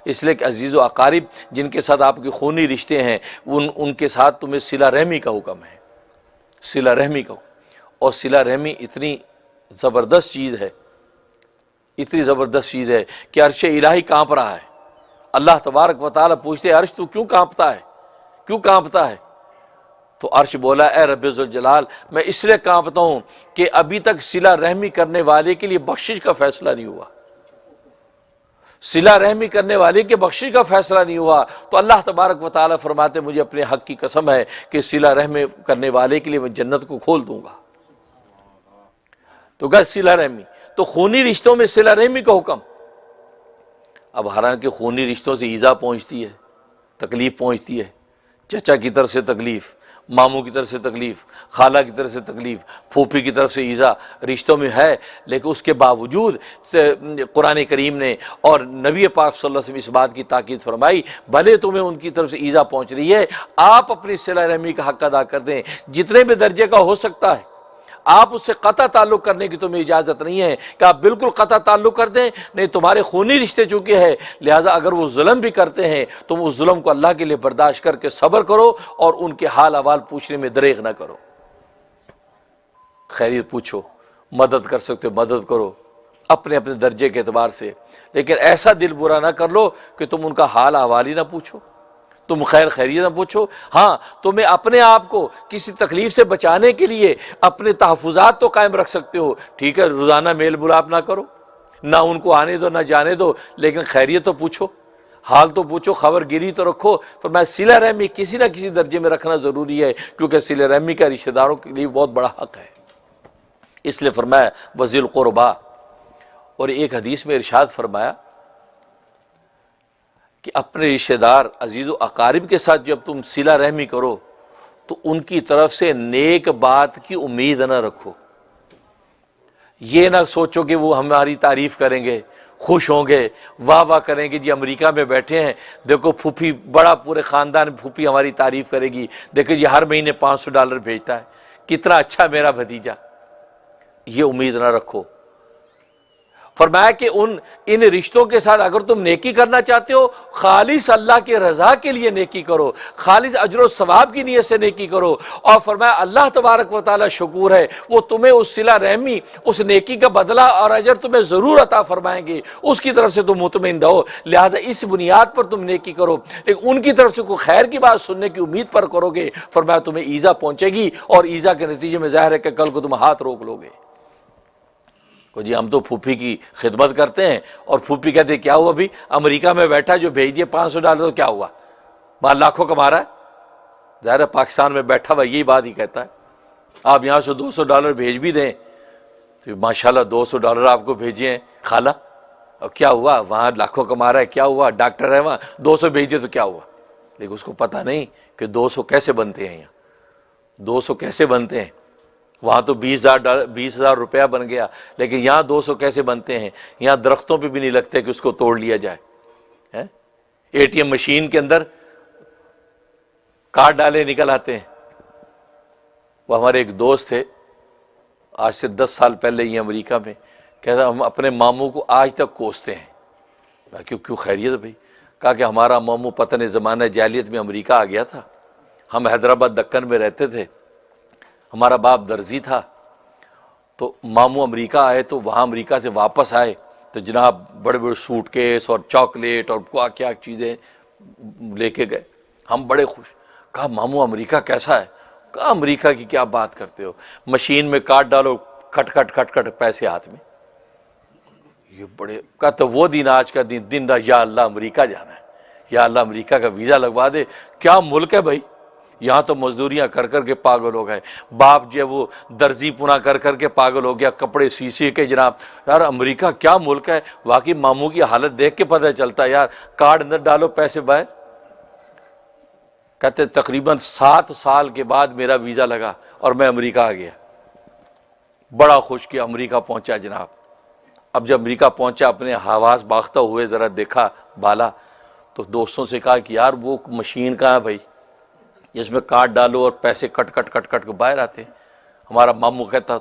इसलिए कि अजीज़ व अकारिब जिनके साथ आपके खूनी रिश्ते हैं उनके साथ तुम्हें सिला रहमी का हुक्म है, सिला रहमी का। और सिला रहमी इतनी ज़बरदस्त चीज़ है, इतनी ज़बरदस्त चीज़ है कि अर्श इलाही काँप रहा है। अल्लाह तबारक व तआला पूछते अर्श तू क्यों काँपता है, क्यों काँपता है? तो अर्श बोला ए रब्बे ज़ुल जलाल, मैं इसलिए काँपता हूँ कि अभी तक सिला रहमी करने वाले के लिए बख्शिश का फैसला नहीं हुआ, सिला रहमी करने वाले के बख्शिश का फैसला नहीं हुआ। तो अल्लाह तबारक व तआला फरमाते मुझे अपने हक की कसम है कि सिला रहमी करने वाले के लिए मैं जन्नत को खोल दूंगा। तो क्या सिला रहमी, तो खूनी रिश्तों में सिला रहमी का हुक्म। अब हालांकि खूनी रिश्तों से ईजा पहुंचती है, तकलीफ पहुंचती है, चचा की तरफ से तकलीफ, मामू की तरफ से तकलीफ, खाला की तरफ से तकलीफ, फूफी की तरफ से ईज़ा रिश्तों में है। लेकिन उसके बावजूद कुरान करीम ने और नबी पाक सल्लल्लाहु अलैहि वसल्लम इस बात की ताकीद फरमाई, भले तुम्हें उनकी तरफ से ईज़ा पहुंच रही है, आप अपनी सिला रहमी का हक अदा कर दें, जितने भी दर्जे का हो सकता है। आप उससे कता ताल्लुक करने की तुम्हें इजाज़त नहीं है कि आप बिल्कुल कता ताल्लुक कर दें, नहीं, तुम्हारे खूनी रिश्ते चुके हैं, लिहाजा अगर वो जुल्म भी करते हैं तुम उस जुल्म को अल्लाह के लिए बर्दाश्त करके सब्र करो और उनके हाल अहवाल पूछने में दरेग ना करो। खैरियत पूछो, मदद कर सकते हो मदद करो अपने अपने दर्जे के एतबार से, लेकिन ऐसा दिल बुरा ना कर लो कि तुम उनका हाल अहवाल ही ना पूछो, तुम खैर खैरियत ना पूछो। हाँ, तुम्हें अपने आप को किसी तकलीफ से बचाने के लिए अपने तहफ़्फ़ुज़ात तो कायम रख सकते हो, ठीक है, रोज़ाना मेल मुलाप ना करो, ना उनको आने दो ना जाने दो, लेकिन खैरियत तो पूछो, हाल तो पूछो, खबर गिरी तो रखो। फरमाया सिला रहमी किसी ना किसी दर्जे में रखना ज़रूरी है, क्योंकि सिला रहमी का रिश्तेदारों के लिए बहुत बड़ा हक़ है। इसलिए फरमाया वज़िल क़ुरबा। और एक हदीस में इरशाद फरमाया कि अपने रिश्तेदार अजीज़ व अकारिब के साथ जब तुम सिला रहमी करो तो उनकी तरफ से नेक बात की उम्मीद ना रखो। ये ना सोचो कि वो हमारी तारीफ़ करेंगे, खुश होंगे, वाह वाह करेंगे, जी अमेरिका में बैठे हैं, देखो फूफी, बड़ा पूरे ख़ानदान फूफी हमारी तारीफ़ करेगी, देखो जी हर महीने $500 भेजता है, कितना अच्छा मेरा भतीजा। ये उम्मीद ना रखो। फरमाया कि इन रिश्तों के साथ अगर तुम नेकी करना चाहते हो, खालिस अल्लाह के रज़ा के लिए नेकी करो, खालिस अजर सवाब की नीयत से नेकी करो। और फरमाया अल्लाह तबारक व तआला शुक्र है वो तुम्हें उस सिला रहमी, उस नेकी का बदला और अजर तुम्हें ज़रूर अता फरमाएंगे, उसकी तरफ से तुम मुतमईन रहो। लिहाजा इस बुनियाद पर तुम नेकी करो, लेकिन उनकी तरफ से कोई खैर की बात सुनने की उम्मीद पर करोगे, फरमाया तुम्हें ईज़ा पहुँचेगी और ईज़ा के नतीजे में ज़ाहिर है कि कल को तुम हाथ रोक लोगे। जी हम तो फूफी की खिदमत करते हैं, और फूफी कहते क्या हुआ, अभी अमेरिका में बैठा जो भेज दिए $500 तो क्या हुआ, वहाँ लाखों कमा रहा है। ज़ाहिर पाकिस्तान में बैठा हुआ यही बात ही कहता है। आप यहाँ से $200 भेज भी दें तो माशाल्लाह $200 आपको भेजे हैं खाला, अब क्या हुआ, वहाँ लाखों कमा रहा है, क्या हुआ, डॉक्टर है वहाँ, 200 भेज दिए तो क्या हुआ। लेकिन उसको पता नहीं कि 200 कैसे बनते हैं, यहाँ 200 कैसे बनते हैं। वहाँ तो 20,000 रुपया बन गया, लेकिन यहाँ 200 कैसे बनते हैं। यहाँ दरख्तों पे भी नहीं लगते कि उसको तोड़ लिया जाए, है? ATM मशीन के अंदर कार्ड डाले निकल आते हैं। वो हमारे एक दोस्त थे, आज से 10 साल पहले ही अमेरिका में, कहता हम अपने मामू को आज तक कोसते हैं। क्यों खैरियत भाई? कहा कि हमारा मामू पतन ज़माना जालियत में अमेरिका आ गया था, हम हैदराबाद दक्कन में रहते थे, हमारा बाप दर्जी था, तो मामू अमेरिका आए, तो वहाँ अमेरिका से वापस आए तो जनाब बड़े बड़े सूटकेस और चॉकलेट और क्या क्या चीज़ें लेके गए। हम बड़े खुश। कहा मामू अमेरिका कैसा है? कहा अमेरिका की क्या बात करते हो, मशीन में कार्ड डालो, खट खट खट खट पैसे हाथ में। ये बड़े, कहा तो वो दिन आज का दिन या अल्लाह अमेरिका जाना है, या अल्लाह अमेरिका का वीज़ा लगवा दे। क्या मुल्क है भाई, यहाँ तो मजदूरियाँ कर कर के पागल हो गए। बाप जो है वो दर्जी पुना कर कर के पागल हो गया, कपड़े सी के। जनाब यार अमेरिका क्या मुल्क है, वाकई मामू की हालत देख के पता चलता है यार, कार्ड अंदर डालो पैसे बाहर। कहते तकरीबन 7 साल के बाद मेरा वीज़ा लगा और मैं अमेरिका आ गया। बड़ा खुश किया, अमेरिका पहुँचा जनाब। अब जब अमेरिका पहुँचा, अपने हवास बाख्ता हुए ज़रा देखा बाला, तो दोस्तों से कहा कि यार वो मशीन कहाँ है भाई, जिसमें कार्ड डालो और पैसे कट कट कट कट के बाहर आते। हमारा मामू कहता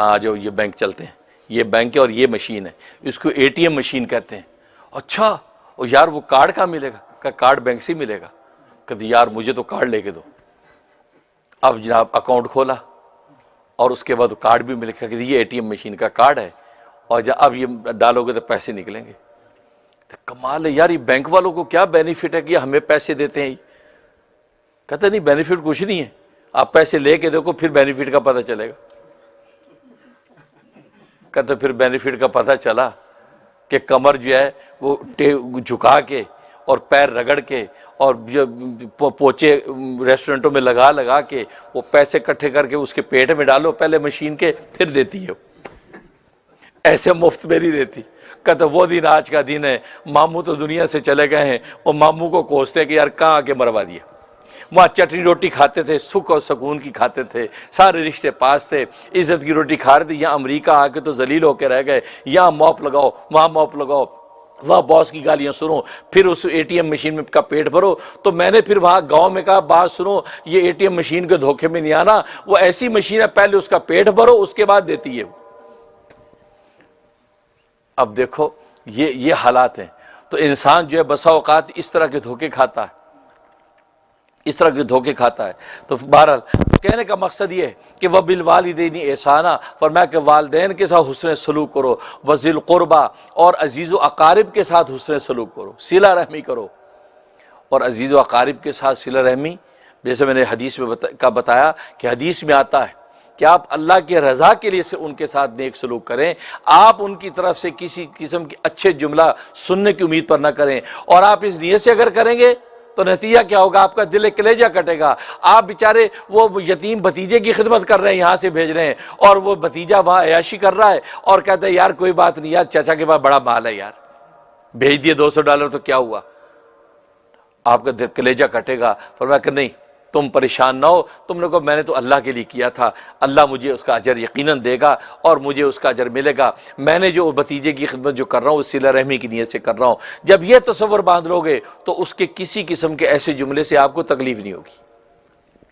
आ जाओ ये बैंक चलते हैं, ये बैंक है और ये मशीन है, इसको ATM मशीन कहते हैं। अच्छा और यार वो कार्ड कहाँ मिलेगा? क्या कार्ड बैंक से मिलेगा? कहती यार मुझे तो कार्ड लेके दो। अब जनाब अकाउंट खोला और उसके बाद कार्ड भी मिलेगा कि ये एटीएम मशीन का कार्ड है और जब अब ये डालोगे तो पैसे निकलेंगे। तो कमाल है यार, ये बैंक वालों को क्या बेनिफिट है कि हमें पैसे देते हैं? कहते नहीं बेनिफिट कुछ नहीं है, आप पैसे लेके देखो फिर बेनिफिट का पता चलेगा। कहते फिर बेनिफिट का पता चला कि कमर जो है वो झुका के और पैर रगड़ के और पोचे रेस्टोरेंटों में लगा लगा के वो पैसे इकट्ठे करके उसके पेट में डालो पहले मशीन के, फिर देती है। ऐसे मुफ्त में नहीं देती। कहते वो दिन आज का दिन है, मामू तो दुनिया से चले गए हैं और मामू को कोसते हैं कि यार कहाँ आके मरवा दिया। वहाँ चटनी रोटी खाते थे, सुख और सुकून की खाते थे, सारे रिश्ते पास थे, इज्जत की रोटी खा रहे थे। यहाँ अमेरिका आके तो जलील होके रह गए। यहाँ मॉप लगाओ, वहाँ मॉप लगाओ, वह बॉस की गालियां सुनो, फिर उस एटीएम मशीन में का पेट भरो। तो मैंने फिर वहां गांव में कहा बात सुनो, ये एटीएम मशीन के धोखे में नहीं आना, वो ऐसी मशीन है पहले उसका पेट भरो उसके बाद देती है। अब देखो ये हालात हैं। तो इंसान जो है बसा औकात इस तरह के धोखे खाता है, इस तरह के धोखे खाता है। तो बहरहाल कहने का मकसद ये है कि वह बिल वालिदैन एहसाना, फरमाया कि वालिदैन के साथ हुस्न सलूक करो, वज़िल क़ुरबा और अजीज़ व अकारिब के साथ हुस्न सलूक करो, सिला रहमी करो। और अजीज़ व अकारिब के साथ सिला रहमी, जैसे मैंने हदीस में बताया कि हदीस में आता है कि आप अल्लाह की रज़ा के लिए से उनके साथ नेक सलूक करें। आप उनकी तरफ से किसी किस्म की अच्छे जुमला सुनने की उम्मीद पर ना करें। और आप इस नीयत से अगर करेंगे तो नतीजा क्या होगा? आपका दिल कलेजा कटेगा। आप बेचारे वो यतीम भतीजे की खिदमत कर रहे हैं, यहाँ से भेज रहे हैं, और वो भतीजा वहाँ अयाशी कर रहा है और कहता है यार कोई बात नहीं यार, चाचा के पास बड़ा माल है यार, भेज दिए $200 तो क्या हुआ? आपका दिल कलेजा कटेगा। फरमाया कि नहीं, तुम परेशान ना हो, तुमने कहा मैंने तो अल्लाह के लिए किया था, अल्लाह मुझे उसका अजर यकीनन देगा और मुझे उसका अजर मिलेगा। मैंने जो भतीजे की खिदमत जो कर रहा हूँ सिला रहमी की नीयत से कर रहा हूँ। जब यह तसव्वुर बांध लोगे तो उसके किसी किस्म के ऐसे जुमले से आपको तकलीफ नहीं होगी।